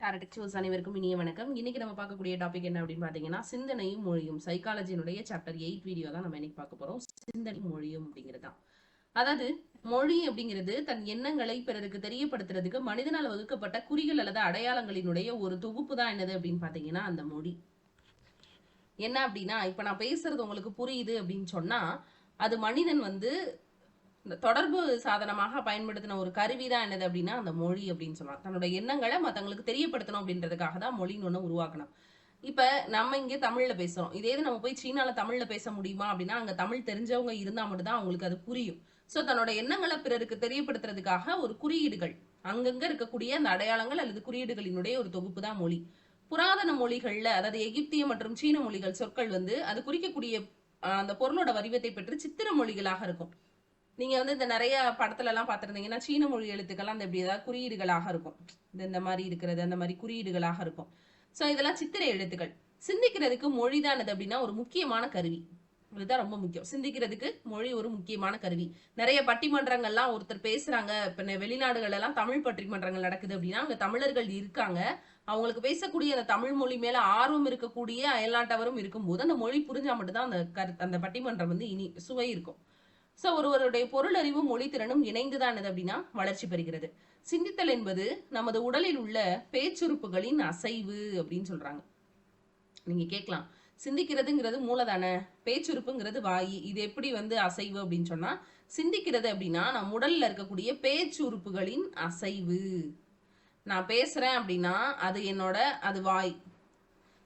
Directors அனைவருக்கும் இனிய வணக்கம். இன்னைக்கு நம்ம பார்க்கக்கூடிய டாபிக் என்ன அப்படின்னு பாத்தீங்கன்னா, சிந்தனையும் மொழியும். சைக்காலஜினுடைய சாப்டர் 8 வீடியோ தான் நம்ம இன்னைக்கு பார்க்க போறோம். சிந்தனை மொழியும் அப்படிங்கிறது தான். அதாவது மொழி அப்படிங்கிறது தன் எண்ணங்களை பிறருக்கு தெரியப்படுத்துறதுக்கு மனிதனால் வகுக்கப்பட்ட குறிகள் அல்லது அடையாளங்களினுடைய ஒரு தொகுப்பு தான் என்னது அப்படின்னு பாத்தீங்கன்னா அந்த மொழி. என்ன அப்படின்னா, இப்ப நான் பேசுறது உங்களுக்கு புரியுது அப்படின்னு சொன்னா அது மனிதன் இந்த தொடர்பு சாதனமாக பயன்படுத்தின ஒரு கருவி தான் என்னது அப்படின்னா அந்த மொழி அப்படின்னு சொல்லலாம். தன்னோட எண்ணங்களை மற்றவங்களுக்கு தெரியப்படுத்தணும் அப்படின்றதுக்காக தான் மொழின்னு ஒன்று உருவாக்கணும். இப்ப நம்ம இங்க தமிழ்ல பேசுறோம். இதே இது நம்ம போய் சீனால தமிழ்ல பேச முடியுமா அப்படின்னா அங்க தமிழ் தெரிஞ்சவங்க இருந்தா மட்டும்தான் அவங்களுக்கு அது புரியும். சோ தன்னோட எண்ணங்களை பிறருக்கு தெரியப்படுத்துறதுக்காக ஒரு குறியீடுகள், அங்கங்க இருக்கக்கூடிய அந்த அடையாளங்கள் அல்லது குறியீடுகளினுடைய ஒரு தொகுப்பு தான் மொழி. புராதன மொழிகள்ல, அதாவது எகிப்திய மற்றும் சீன மொழிகள் சொற்கள் அது குறிக்கக்கூடிய அந்த பொருளோட வடிவத்தை பெற்று சித்திர மொழிகளாக இருக்கும். நீங்க இந்த நிறைய படத்துல எல்லாம் பாத்திருந்தீங்கன்னா சீன மொழி எழுத்துக்கெல்லாம் எப்படி ஏதாவது குறியீடுகளாக இருக்கும். இந்த மாதிரி இருக்கிறது அந்த மாதிரி குறியீடுகளாக இருக்கும். சோ இதெல்லாம் சித்திரை எழுத்துக்கள். சிந்திக்கிறதுக்கு மொழிதான் அப்படின்னா ஒரு முக்கியமான கருவி. இதுதான் ரொம்ப முக்கியம். சிந்திக்கிறதுக்கு மொழி ஒரு முக்கியமான கருவி. நிறைய பட்டிமன்றங்கள்லாம் ஒருத்தர் பேசுறாங்க. இப்ப வெளிநாடுகள் எல்லாம் தமிழ் பட்டிமன்றங்கள் நடக்குது அப்படின்னா அங்க தமிழர்கள் இருக்காங்க. அவங்களுக்கு பேசக்கூடிய அந்த தமிழ் மொழி மேல ஆர்வம் இருக்கக்கூடிய அயல்நாட்டவரும் இருக்கும்போது அந்த மொழி புரிஞ்சா மட்டும்தான் அந்த பட்டிமன்றம் இனி சுவை இருக்கும். சோ ஒருவருடைய பொருள் அறிவும் மொழி திறனும் இணைந்துதான் அப்படின்னா வளர்ச்சி பெறுகிறது. சிந்தித்தல் என்பது நமது உடலில் உள்ள பேச்சுறுப்புகளின் அசைவு அப்படின்னு சொல்றாங்க. நீங்க கேட்கலாம், சிந்திக்கிறதுங்கிறது மூலதானே, பேச்சுறுப்புங்கிறது வாயி, இது எப்படி அசைவு அப்படின்னு சொன்னா, சிந்திக்கிறது அப்படின்னா நம் உடல்ல இருக்கக்கூடிய பேச்சுறுப்புகளின் அசைவு. நான் பேசுறேன் அப்படின்னா அது வாய்.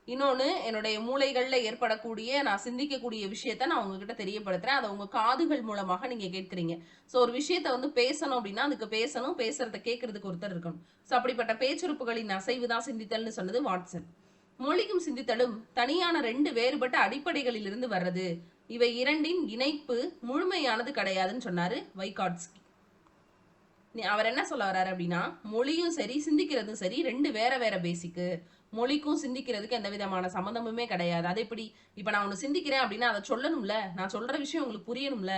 இன்னொன்னு, என்னுடைய மூளைகள்ல ஏற்படக்கூடிய நான் சிந்திக்கக்கூடிய விஷயத்த நான் உங்ககிட்ட தெரியப்படுத்துறேன். அதை உங்க காதுகள் மூலமாக நீங்க கேட்கிறீங்க. சோ ஒரு விஷயத்த பேசணும் அப்படின்னா அதுக்கு பேசணும், பேசுறத கேட்கறதுக்கு ஒருத்தர் இருக்கணும். சோ அப்படிப்பட்ட பேச்சுறுப்புகளின் அசைவு தான் சிந்தித்தல்னு சொன்னது வாட்சன். மொழியும் சிந்தித்தலும் தனியான 2 வேறுபட்ட அடிப்படைகளில் இருந்து வர்றது. இவை இரண்டின் இணைப்பு முழுமையானது கிடையாதுன்னு சொன்னாரு வைகாட்ஸ்கி. அவர் என்ன சொல்ல வர்றாரு அப்படின்னா, மொழியும் சரி சிந்திக்கிறதும் சரி 2 வேற வேற பேசிக்கு. மொழிக்கும் சிந்திக்கிறதுக்கு எந்த விதமான சம்மந்தமுமே கிடையாது. அது எப்படி, இப்ப நான் ஒண்ணு சிந்திக்கிறேன் அப்படின்னா அதை சொல்லணும்ல, நான் சொல்ற விஷயம் உங்களுக்கு புரியணும்ல.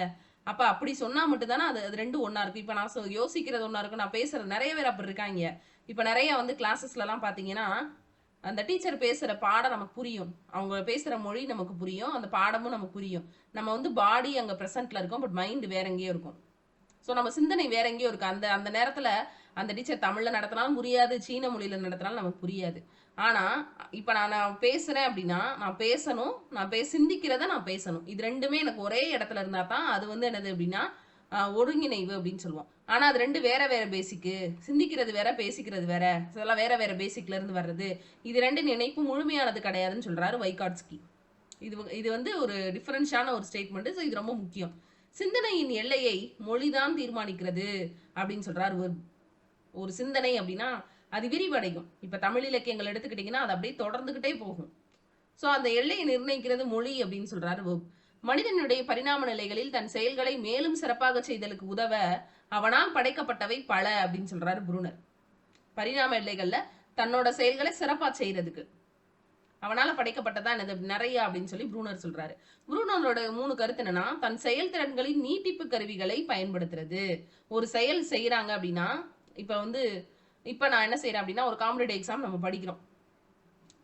அப்ப அப்படி சொன்னா மட்டும் தானே அது 2 ஒன்னா இருக்கு. இப்ப நான் யோசிக்கிறது ஒன்னா இருக்கும், நான் பேசுறது நிறைய பேர் அப்படி இருக்காங்க. இப்ப நிறைய கிளாஸஸ்ல எல்லாம் பாத்தீங்கன்னா அந்த டீச்சர் பேசுற பாடம் நமக்கு புரியும், அவங்க பேசுற மொழி நமக்கு புரியும், அந்த பாடமும் நமக்கு புரியும். நம்ம பாடி அங்க பிரசன்ட்ல இருக்கும், பட் மைண்ட் வேற எங்கேயோ இருக்கும். சோ நம்ம சிந்தனை வேற எங்கேயோ இருக்கு. அந்த நேரத்துல அந்த டீச்சர் தமிழ்ல நடத்தினாலும் புரியாது, சீன மொழியில நடத்தினாலும் நமக்கு புரியாது. ஆனா இப்ப நான் பேசுறேன் அப்படின்னா நான் பேசணும், சிந்திக்கிறத நான் பேசணும். இது ரெண்டுமே எனக்கு ஒரே இடத்துல இருந்தா தான் அது என்னது அப்படின்னா ஒருங்கிணைவு அப்படின்னு சொல்லுவோம். ஆனா அது 2 வேற வேற பேசிக்கு. சிந்திக்கிறது வேற, பேசிக்கிறது வேற, இதெல்லாம் வேற வேற பேசிக்ல இருந்து வர்றது. இது 2 இணைப்பு முழுமையானது கிடையாதுன்னு சொல்றாரு வைகாட்ஸ்கி. இது ஒரு டிஃபரன்ஷியான ஒரு ஸ்டேட்மெண்ட். ஸோ இது ரொம்ப முக்கியம். சிந்தனையின் எல்லையை மொழிதான் தீர்மானிக்கிறது அப்படின்னு சொல்றாரு. ஒரு சிந்தனை அப்படின்னா அது விரிவடையும். இப்ப தமிழ் இலக்கியங்கள் எடுத்துக்கிட்டீங்கன்னா அது அப்படியே தொடர்ந்துகிட்டே போகும். சோ அந்த எல்லையை நிர்ணயிக்கிறது மொழி அப்படின்னு சொல்றாரு. மனிதனுடைய பரிணாம நிலைகளில் தன் செயல்களை மேலும் சிறப்பாக செய்தலுக்கு உதவ அவனால் படைக்கப்பட்டவை பல அப்படின்னு சொல்றாரு புரூனர். பரிணாம எல்லைகள்ல தன்னோட செயல்களை சிறப்பா செய்யறதுக்கு அவனால படைக்கப்பட்டதா நிறைய அப்படின்னு சொல்லி புரூனர் சொல்றாரு. புரூனரோட 3 கருத்து என்னன்னா, தன் செயல்திறன்களின் நீட்டிப்பு கருவிகளை பயன்படுத்துறது. ஒரு செயல் செய்யறாங்க அப்படின்னா, இப்ப நான் என்ன செய்யறேன் அப்படின்னா, ஒரு காம்படிட்டிவ் எக்ஸாம் நம்ம படிக்கிறோம்.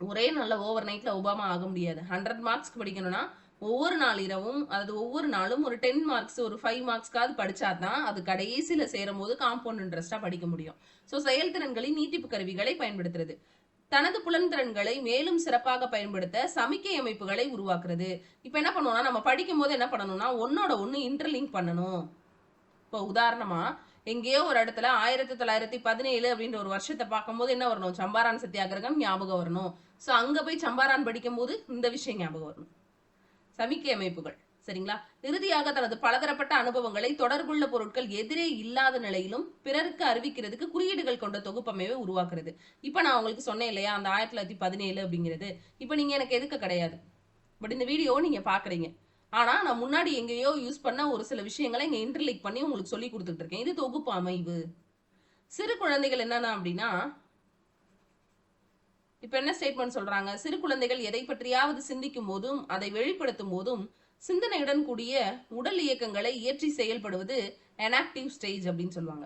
ஒரே நாள்ல ஓவர் நைட்ல ஒபாமா ஆக முடியாது. 100 மார்க்ஸ்க்கு படிக்கணும்னா ஒவ்வொரு நாள் இரவும், அதாவது ஒவ்வொரு நாளும் ஒரு 10 மார்க்ஸ், ஒரு 5 மார்க்ஸ்க்காவது படிச்சாதான் அது கடைசியில சேரும் போது காம்பவுண்ட் இன்ட்ரெஸ்டா படிக்க முடியும். சோ செயல்திறன்களின் நீட்டிப்பு கருவிகளை பயன்படுத்துறது. தனது புலன்திறன்களை மேலும் சிறப்பாக பயன்படுத்த சமிக்கை அமைப்புகளை உருவாக்குறது. இப்ப என்ன பண்ணுவோம்னா, நம்ம படிக்கும் போது என்ன பண்ணணும்னா ஒன்னோட ஒண்ணு இன்டர்லிங்க் பண்ணணும். இப்போ உதாரணமா எங்கேயோ ஒரு இடத்துல 1917 அப்படின்ற ஒரு வருஷத்தை பார்க்கும்போது என்ன வரணும், சம்பாரான் சத்தியாகிரகம் ஞாபகம் வரணும். சோ அங்க போய் சம்பாரான் படிக்கும் போது இந்த விஷயம் ஞாபகம் வரணும். சமிக்கை அமைப்புகள், சரிங்களா? இறுதியாக தனது பலதரப்பட்ட அனுபவங்களை தொடர்புள்ள பொருட்கள் எதிரே இல்லாத நிலையிலும் பிறருக்கு அறிவிக்கிறதுக்கு குறியீடுகள் கொண்ட தொகுப்பமைவை உருவாக்குறது. இப்ப நான் உங்களுக்கு சொன்னேன் இல்லையா, அந்த 1917 அப்படிங்கிறது இப்ப நீங்க எனக்கு எதுக்கு கிடையாது, பட் இந்த வீடியோ நீங்க பாக்குறீங்க. ஆனா நான் முன்னாடி எங்கேயோ யூஸ் பண்ண ஒரு சில விஷயங்களை இங்க இன்டர்லிங்க் பண்ணி உங்களுக்கு சொல்லி கொடுத்துட்டு இருக்கேன். இது தொகுப்பு அமைவு. சிறு குழந்தைகள் என்னன்னா அப்படின்னா, இப்ப என்ன ஸ்டேட்மெண்ட் சொல்றாங்க, சிறு குழந்தைகள் எதை பற்றியாவது சிந்திக்கும் போதும் அதை வெளிப்படுத்தும் போதும் சிந்தனையுடன் கூடிய உடல் இயக்கங்களை இயற்றி செயல்படுவது எனாக்டிவ் ஸ்டேஜ் அப்படின்னு சொல்லுவாங்க.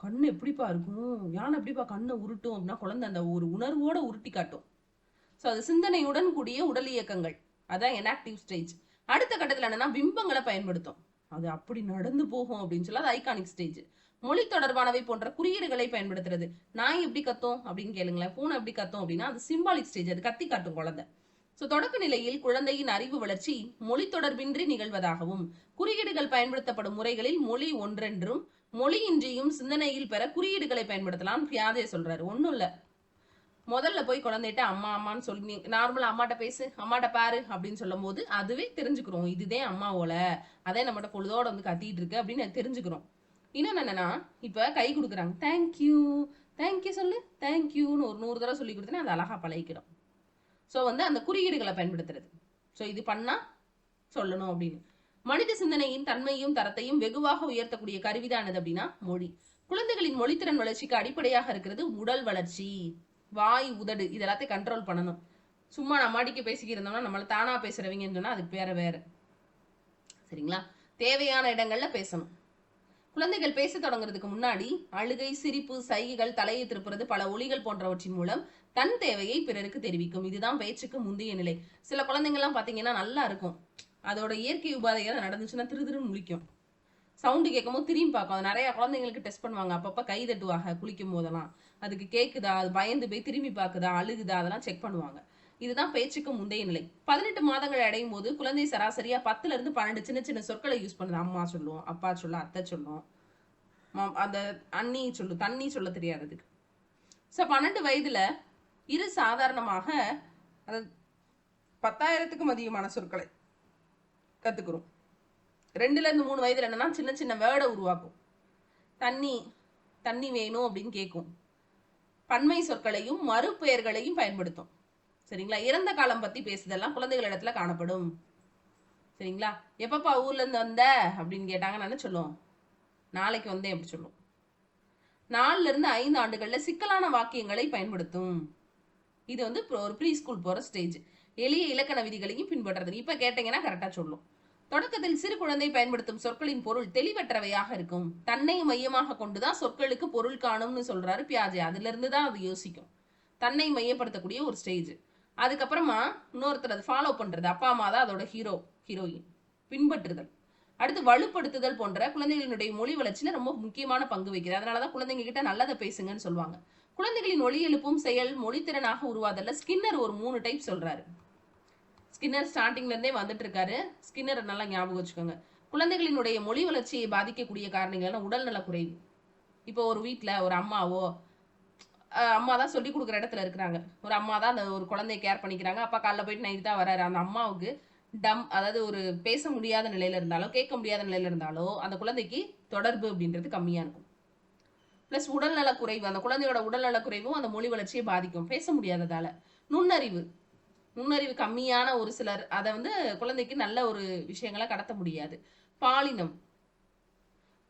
கண்ணு எப்படிப்பா இருக்கும், யானை எப்படிப்பா கண்ணை உருட்டும் அப்படின்னா குழந்தை அந்த ஒரு உணர்வோட உருட்டி காட்டும். ஸோ அது சிந்தனையுடன் கூடிய உடல் இயக்கங்கள், அதான் எனாக்டிவ் ஸ்டேஜ். அடுத்த கட்டத்தில் என்னன்னா பிம்பங்களை பயன்படுத்தும். அது அப்படி நடந்து போகும் அப்படின்னு சொல்லி அது ஐகானிக் ஸ்டேஜ். மொழி தொடர்பானவை போன்ற குறியீடுகளை பயன்படுத்துறது. நாய் எப்படி கத்தும் அப்படின்னு கேளுங்களேன், பூனை எப்படி கத்தும் அப்படின்னா அது சிம்பாலிக் ஸ்டேஜ், அது கத்தி காட்டும் குழந்தை. ஸோ தொடக்க நிலையில் குழந்தையின் அறிவு வளர்ச்சி மொழி தொடர்பின்றி நிகழ்வதாகவும், குறியீடுகள் பயன்படுத்தப்படும் முறைகளில் மொழி ஒன்றென்றும் மொழியின்றியும் சிந்தனையில் பெற குறியீடுகளை பயன்படுத்தலாம் பியாஜே சொல்றாரு. ஒன்றும் இல்லை, முதல்ல போய் குழந்தைகிட்ட அம்மா அம்மான்னு சொல்லி நார்மலா அம்மாட்ட பேசு, அம்மாட்ட பாரு அப்படின்னு சொல்லும் போது அதுவே தெரிஞ்சுக்கிறோம் இதுதே அம்மாவோல, அதே நம்மகிட்ட பொழுதோட வந்து கத்திட்டு இருக்கு அப்படின்னு தெரிஞ்சுக்கிறோம். இன்னொன்னு என்னன்னா, இப்ப கை கொடுக்குறாங்க, தேங்க்யூ தேங்க்யூ சொல்லு, தேங்க்யூன்னு ஒரு 100 தடவை சொல்லி கொடுத்தேன்னா அது அழகா பழகிக்கிறோம். ஸோ வந்து அந்த குறியீடுகளை பயன்படுத்துறது. ஸோ இது பண்ணா சொல்லணும் அப்படின்னு. மனித சிந்தனையின் தன்மையும் தரத்தையும் வெகுவாக உயர்த்தக்கூடிய கருவிதானது அப்படின்னா மொழி. குழந்தைகளின் மொழித்திறன் வளர்ச்சிக்கு அடிப்படையாக இருக்கிறது உடல் வளர்ச்சி. வாய், உதடு இதெல்லாத்தையும் கண்ட்ரோல் பண்ணணும். சும்மா நம்ம அடிக்க பேசிக்கிருந்தோம்னா நம்மள தானா பேசுறவங்கன்னு சொன்னா அதுக்கு வேற. சரிங்களா? தேவையான இடங்கள்ல பேசணும். குழந்தைகள் பேச தொடங்குறதுக்கு முன்னாடி அழுகை, சிரிப்பு, சைகைகள், தலையை திருப்புறது, பல ஒலிகள் போன்றவற்றின் மூலம் தன் தேவையை பிறருக்கு தெரிவிக்கும். இதுதான் பேச்சுக்கு முந்தைய நிலை. சில குழந்தைங்கள்லாம் பாத்தீங்கன்னா நல்லா இருக்கும், அதோட இயற்கை உபாதைகள் நடந்துச்சுன்னா திருன்னு முழிக்கும். சவுண்டு கேட்கும் போது திரும்பி பார்க்கும். அது நிறைய குழந்தைங்களுக்கு டெஸ்ட் பண்ணுவாங்க. அப்பப்ப கை தட்டுவாங்க குளிக்கும் போதெல்லாம். அதுக்கு கேக்குதா, அது பயந்து போய் திரும்பி பார்க்குதா, அழுகுதா, அதெல்லாம் செக் பண்ணுவாங்க. இதுதான் பேச்சுக்கு முந்தைய நிலை. 18 மாதங்கள் அடையும் போது குழந்தை சராசரியா 10 இருந்து 12 சின்ன சின்ன சொற்களை யூஸ் பண்ணுது. அம்மா சொல்லும், அப்பா சொல்லும், அத்தை சொல்லும், அந்த அண்ணி சொல்லும், தண்ணி சொல்ல தெரியாததுக்கு. 12 வயதுல இரு சாதாரணமாக 10,000க்கும் அதிகமான சொற்களை கத்துக்கிறோம். 2ல இருந்து 3 வயதுல என்னன்னா சின்ன சின்ன வேர்டை உருவாக்கும். தண்ணி வேணும் அப்படின்னு கேட்கும். பன்மை சொற்களையும் மறுபெயர்களையும் பயன்படுத்தும். சரிங்களா? இறந்த காலம் பத்தி பேசுதெல்லாம் குழந்தைகள் இடத்துல காணப்படும். சரிங்களா? எப்பப்பா ஊர்ல இருந்து வந்த அப்படின்னு கேட்டாங்கன்னு என்ன சொல்லுவோம்? நாளைக்கு வந்தேன் அப்படி சொல்லுவோம். 4ல இருந்து 5 ஆண்டுகள்ல சிக்கலான வாக்கியங்களை பயன்படுத்தும். இது வந்து ஒரு ப்ரீ ஸ்கூல் போற ஸ்டேஜ். எளிய இலக்கண விதிகளையும் பின்பற்றுறது. இப்ப கேட்டீங்கன்னா கரெக்டா சொல்லும். தொடக்கத்தில் சிறு குழந்தை பயன்படுத்தும் சொற்களின் பொருள் தெளிவற்றவையாக இருக்கும். தன்னை மையமாக கொண்டுதான் சொற்களுக்கு பொருள் காணும்னு சொல்றாரு பியாஜே. அதுல இருந்துதான் அது யோசிக்கும். தன்னை மையப்படுத்தக்கூடிய ஒரு ஸ்டேஜ். அதுக்கப்புறமா இன்னொருத்தர் அதை ஃபாலோ பண்றது. அப்பா அம்மா தான் அதோட ஹீரோயின். பின்பற்றுதல். அடுத்து வலுப்படுத்துதல் போன்ற குழந்தைகளினுடைய மொழி வளர்ச்சியில ரொம்ப முக்கியமான பங்கு வைக்கிறது. அதனாலதான் குழந்தைங்க கிட்ட நல்லதை பேசுங்கன்னு சொல்லுவாங்க. குழந்தைகளின் ஒளி எழுப்பும் செயல் மொழித்திறனாக உருவாதல்ல ஸ்கின்னர் ஒரு 3 டைப் சொல்றாரு. ஸ்கின்னர் ஸ்டார்டிங்ல இருந்தே வந்துட்டு இருக்காரு. ஸ்கின்னர் நல்லா ஞாபகம் வச்சுக்கோங்க. குழந்தைகளினுடைய மொழி வளர்ச்சியை பாதிக்கக்கூடிய காரணங்கள் உடல் நல குறைவு. இப்போ ஒரு வீட்டுல ஒரு அம்மாவோ, அம்மா தான் சொல்லி கொடுக்குற இடத்துல இருக்கிறாங்க, ஒரு அம்மா தான் அந்த ஒரு குழந்தைய கேர் பண்ணிக்கிறாங்க. அப்பா காலைல போயிட்டு நைட்டு தான் வராரு. அந்த அம்மாவுக்கு அதாவது ஒரு பேச முடியாத நிலையில இருந்தாலோ, கேட்க முடியாத நிலையில இருந்தாலோ அந்த குழந்தைக்கு தொடர்பு அப்படின்றது கம்மியா இருக்கும். பிளஸ் உடல்நல குறைவு, அந்த குழந்தையோட உடல்நல குறைவும் அந்த மொழி வளர்ச்சியை பாதிக்கும், பேச முடியாததால. நுண்ணறிவு கம்மியான ஒரு சிலர் அதை வந்து குழந்தைக்கு நல்ல ஒரு விஷயங்களை கடத்த முடியாது.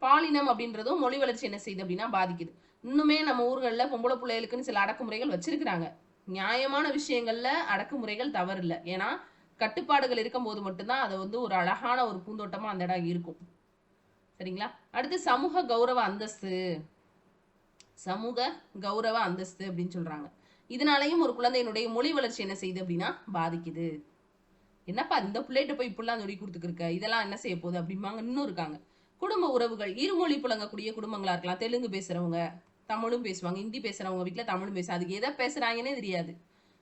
பாலினம் அப்படின்றதும் மொழி வளர்ச்சி என்ன செய்யுது அப்படின்னா பாதிக்குது. இன்னுமே நம்ம ஊர்களில் பொம்பளை பிள்ளைகளுக்குன்னு சில அடக்குமுறைகள் வச்சிருக்கிறாங்க. நியாயமான விஷயங்கள்ல அடக்குமுறைகள் தவறு இல்லை. ஏன்னா கட்டுப்பாடுகள் இருக்கும் போது மட்டும்தான் அதை வந்து ஒரு அழகான ஒரு பூந்தோட்டமா அந்த இடம் இருக்கும். சரிங்களா? அடுத்து சமூக கௌரவ அந்தஸ்து அப்படின்னு சொல்றாங்க. இதனாலையும் ஒரு குழந்தையினுடைய மொழி வளர்ச்சி என்ன செய்யுது அப்படின்னா பாதிக்குது. என்னப்பா இந்த பிள்ளைகிட்ட போய் இப்படிலாம் சொல்லி கொடுத்துருக்க, இதெல்லாம் என்ன செய்ய போகுது அப்படிம்பாங்க. இன்னும் இருக்காங்க. குடும்ப உறவுகள், இருமொழி புழங்கக்கூடிய குடும்பங்களா இருக்கலாம். தெலுங்கு பேசுறவங்க தமிழும் பேசுவாங்க, ஹிந்தி பேசுறவங்க வீட்டுல தமிழும் பேச, அதுக்கு எதை பேசுறாங்கன்னே தெரியாது.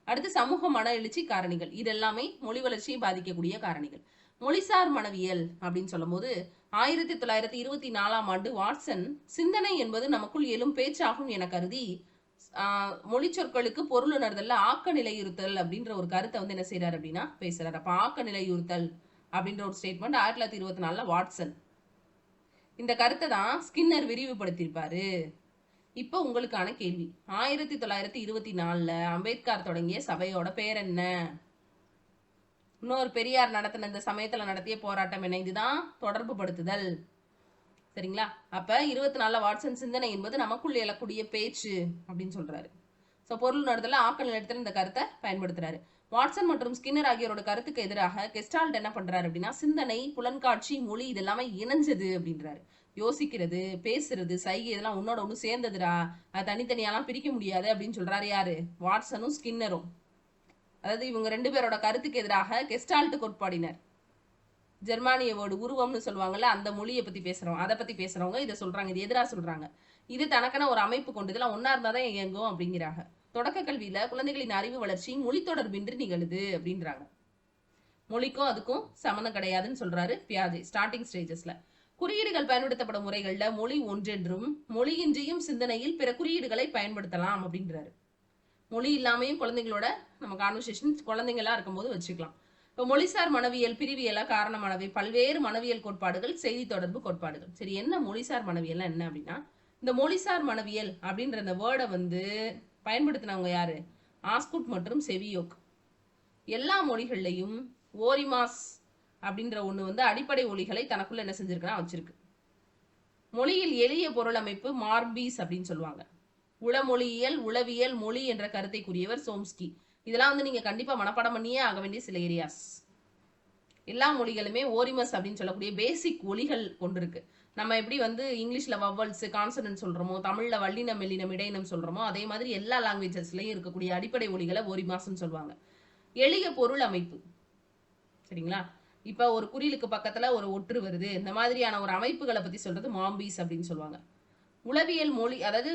அடுத்து சமூக மன எழுச்சி காரணிகள். இது எல்லாமே மொழி வளர்ச்சியை பாதிக்கக்கூடிய காரணிகள். மொழிசார் மனவியல் அப்படின்னு சொல்லும் போது 1924ஆம் ஆண்டு வாட்சன் சிந்தனை என்பது நமக்குள் எழும் பேச்சாகும் என கருதி மொழி சொற்களுக்கு பொருளுணர்தல்ல ஆக்க நிலையுறுத்தல் அப்படின்ற ஒரு கருத்தை வந்து என்ன செய்யறாரு அப்படின்னா பேசுறாரு. அப்ப ஆக்க நிலையுறுத்தல் அப்படின்ற ஒரு ஸ்டேட்மெண்ட் 1924 வாட்சன். இந்த கருத்தை தான் ஸ்கின்னர் விரிவுபடுத்தியிருப்பாரு. இப்ப உங்களுக்கான கேள்வி, 1924 அம்பேத்கர் தொடங்கிய சபையோட பேர் என்ன? இன்னொரு பெரியார் நடத்தின இந்த சமயத்துல நடத்திய போராட்டம் என்ன? இதுதான் தொடர்பு படுத்துதல். சரிங்களா? அப்ப 24 வாட்சன் சிந்தனை என்பது நமக்குள் எழக்கூடிய பேச்சு அப்படின்னு சொல்றாரு. சோ பொருள் நடத்தல ஆக்க நிலையத்தில் இந்த கருத்தை பயன்படுத்துறாரு. வாட்சன் மற்றும் ஸ்கின்னர் ஆகியோரோட கருத்துக்கு எதிராக கெஸ்டால்ட் என்ன பண்றாரு அப்படின்னா சிந்தனை, புலன்காட்சி, மொழி இதெல்லாமே இணைஞ்சது அப்படின்றாரு. யோசிக்கிறது, பேசுறது, சைகை இதெல்லாம் உன்னோட ஒண்ணு சேர்ந்ததுடா, அது தனித்தனியாலாம் பிரிக்க முடியாது அப்படின்னு சொல்றாரு யாரு? வாட்சனும் ஸ்கின்னரும். அதாவது இவங்க 2 பேரோட கருத்துக்கு எதிராக கெஸ்டால்ட் கோட்பாடினர், ஜெர்மானிய வேர்டு உருவம்னு சொல்லுவாங்கல்ல, அந்த மொழியை பத்தி பேசுறோம், அதை பத்தி பேசுறவங்க இதை சொல்றாங்க, இது எதிராக சொல்றாங்க. இது தனக்கான ஒரு அமைப்பு கொண்டு இதெல்லாம் ஒன்னா இருந்தாதான் இயங்கும் அப்படிங்கிறாங்க. தொடக்க கல்வியில குழந்தைகளின் அறிவு வளர்ச்சி மொழி தொடர்பின்றி நிகழுது அப்படின்றாங்க. மொழிக்கும் அதுக்கும் சம்மந்தம் கிடையாதுன்னு சொல்றாரு பியாஜே ஸ்டார்டிங் ஸ்டேஜஸ்ல. குறியீடுகள் பயன்படுத்தப்படும் முறைகள்ல மொழி ஒன்றென்றும் மொழியின்றியும் சிந்தனையில் பிற குறியீடுகளை பயன்படுத்தலாம் அப்படின்றாரு. மொழி இல்லாமையும் குழந்தைங்களோட நம்ம கான்வர்சேஷன் குழந்தைங்களா இருக்கும்போது வச்சுக்கலாம். இப்போ மொழிசார் மனவியல் பிரிவியலா காரணமானவை பல்வேறு மனவியல் கோட்பாடுகள், செய்தி தொடர்பு கோட்பாடுகள். சரி, என்ன மொழிசார் மனவியல் என்ன அப்படின்னா, இந்த மொழிசார் மனவியல் அப்படின்ற இந்த வேர்டை பயன்படுத்தினவங்க யாரு? ஆஸ்குட் மற்றும் செவியோக். எல்லா மொழிகள்லையும் ஓரிமாஸ் அப்படின்ற ஒண்ணு அடிப்படை ஒலிகளை தனக்குள்ள என்ன செஞ்சிருக்குன்னா வச்சிருக்கு. மொழியில் எளிய பொருள் அமைப்பு மார்பீஸ் அப்படின்னு சொல்லுவாங்க. உளமொழியியல், உளவியல், மொழி என்ற கருத்தை கூறியவர் சோம்ஸ்கி. இதெல்லாம் நீங்க கண்டிப்பா மனப்பாடம் பண்ணியே ஆக வேண்டிய சில ஏரியாஸ். எல்லா மொழிகளுமே ஓரிமஸ் அப்படின்னு சொல்லக்கூடிய பேசிக் ஒலிகள் கொண்டிருக்கு. நம்ம எப்படி இங்கிலீஷ்ல வவல்ஸ், கான்சனன்ட் சொல்றோமோ, தமிழ்ல வல்லினம், மெல்லினம், இடையினம் சொல்றோமோ, அதே மாதிரி எல்லா லாங்குவேஜஸ்லயும் இருக்கக்கூடிய அடிப்படை ஒலிகளை ஓரிமாஸ்ன்னு சொல்லுவாங்க. எளிய பொருள் அமைப்பு, சரிங்களா? இப்ப ஒரு குறிலுக்கு பக்கத்துல ஒரு ஒற்று வருது, இந்த மாதிரியான ஒரு அமைப்புகளை பத்தி சொல்றது மாம்பீஸ் அப்படின்னு சொல்லுவாங்க. உளவியல் மொழி, அதாவது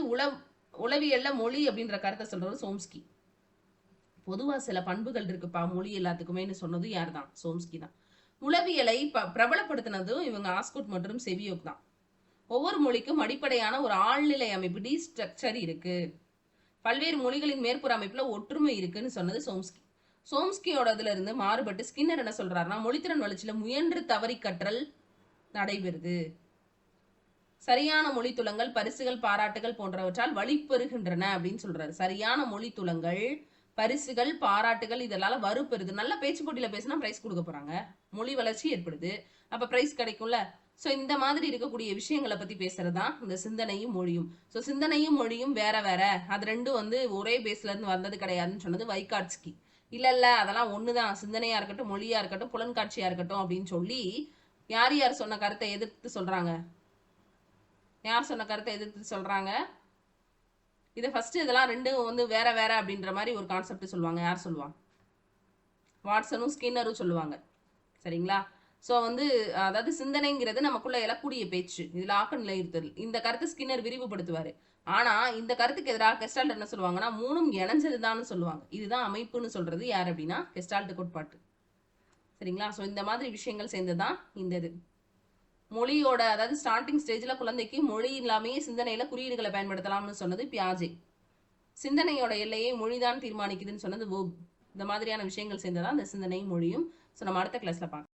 உளவியல்ல மொழி அப்படின்ற கருத்தை சொல்றது சோம்ஸ்கி. பொதுவா சில பண்புகள் இருக்குப்பா மொழி எல்லாத்துக்குமேன்னு சொன்னது யார் தான்? சோம்ஸ்கி தான். உளவியலை பிரபலப்படுத்தினதும் இவங்க ஆஸ்குட் மற்றும் செவியோக் தான். ஒவ்வொரு மொழிக்கும் அடிப்படையான ஒரு ஆழ்நிலை அமைப்பு, டி ஸ்ட்ரக்சர் இருக்கு. பல்வேறு மொழிகளின் மேற்புற அமைப்புல ஒற்றுமை இருக்குன்னு சொன்னது சோம்ஸ்கி. சோம்ஸ்கியோட இதுல இருந்து மாறுபட்டு ஸ்கின்னர் என்ன சொல்றாருன்னா, மொழித்திறன் வளர்ச்சியில முயன்று தவறி கற்றல் நடைபெறுது. சரியான மொழி துலங்கள், பரிசுகள், பாராட்டுகள் போன்றவற்றால் வழிபெறுகின்றன அப்படின்னு சொல்றாரு. சரியான மொழி துலங்கள், பரிசுகள், பாராட்டுகள் இதெல்லாம் வறுப்பெறுது. நல்ல பேச்சு போட்டியில பேசினா பிரைஸ் கொடுக்க போறாங்க, மொழி வளர்ச்சி ஏற்படுது, அப்ப பிரைஸ் கிடைக்கும்ல. ஸோ இந்த மாதிரி இருக்கக்கூடிய விஷயங்களை பத்தி பேசுறதுதான் இந்த சிந்தனையும் மொழியும். ஸோ சிந்தனையும் மொழியும் வேற வேற, அது ரெண்டும் ஒரே பேஸ்ல இருந்து வந்தது கிடையாதுன்னு சொன்னது வைகாட்ஸ்கி. இல்ல அதெல்லாம் ஒண்ணுதான், சிந்தனையா இருக்கட்டும், மொழியா இருக்கட்டும், புலன்காட்சியா இருக்கட்டும் அப்படின்னு சொல்லி யார் யார் சொன்ன கருத்தை எதிர்த்து சொல்றாங்க? யார் சொன்ன கருத்தை எதிர்த்து சொல்றாங்க? இதை ஃபர்ஸ்ட் இதெல்லாம் ரெண்டும் வேற வேற அப்படின்ற மாதிரி ஒரு கான்செப்ட் சொல்லுவாங்க. யார் சொல்லுவாங்க? வாட்சனும் ஸ்கின்னரும் சொல்லுவாங்க, சரிங்களா? ஸோ அதாவது சிந்தனைங்கிறது நமக்குள்ள எழக்கூடிய பேச்சு, இதுல ஆக்க நிலையிருத்தல். இந்த கருத்து ஸ்கின்னர் விரிவுபடுத்துவாரு. ஆனா இந்த கருத்துக்கு எதிராக கெஸ்டால்ட் என்ன சொல்லுவாங்கன்னா, மூணும் இணைஞ்சதுதான்னு சொல்லுவாங்க. இதுதான் அமைப்புன்னு சொல்றது யார் அப்படின்னா கெஸ்டால்ட் கோட்பாட்டு, சரிங்களா? ஸோ இந்த மாதிரி விஷயங்கள் சேர்ந்ததுதான் இந்த இது. மொழியோட அதாவது ஸ்டார்டிங் ஸ்டேஜ்ல குழந்தைக்கு மொழி இல்லாமையே சிந்தனையில குறியீடுகளை பயன்படுத்தலாம்னு சொன்னது பியாஜே. சிந்தனையோட எல்லையை மொழிதான் தீர்மானிக்குதுன்னு சொன்னது வோக். இந்த மாதிரியான விஷயங்கள் சேர்ந்ததான் இந்த சிந்தனையும் மொழியும். ஸோ நம்ம அடுத்த கிளாஸ்ல பார்க்கலாம்.